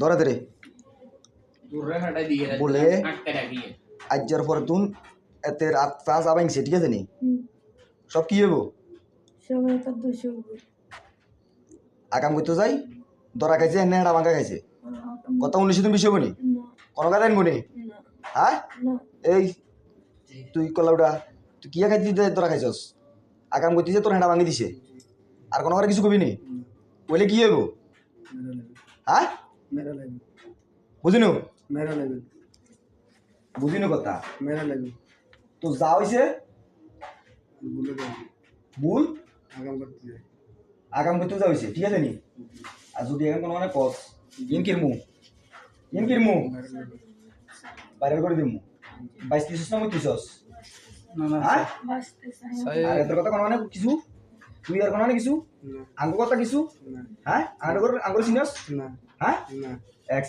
ধরাতে রে দূরে হাঁটা দিয়ে বলে আটকে রাখিয়ে আজ্জার পরে তুন এতে রাত পাঁচ আবাইছে ঠিক আছে নি সব কি হইব সবাই তো 200 আকাম করতে যাই ধরা খাইছে এনে হেঁড়া ভাঙা খাইছে কথা 19 দিন বিষয় বনি কোনো কথা আনবো নি হ্যাঁ এই তুই কলাউডা তুই কিয়া খাইতে ধরা খাইছস আকাম করতেছে তোর হেঁড়া ভাঙি দিছে আর কোনো কিছু কবি নি বলে কি হইব হ্যাঁ मेरा लेवल বুঝিনু मेरा लेवल বুঝিনু কথা मेरा लेवल তো যা হইছে बोलो तो ভুল आगम करते हैं আগাম করতে যা হইছে ঠিক আছে নি আর যদি এখন কোনো মানে কস ইন কিরমু मेरा लेवल ভাইরাল করে দিমু 22 না 29 না না হ্যাঁ বাঁচতে চাই আর এত কথা কোনো মানে কিছু তুই আর কোনো মানে কিছু ना আঙ্গ কথা কিছু ना হ্যাঁ আঙ্গুর সিনিয়স ना হ্যাঁ ना এক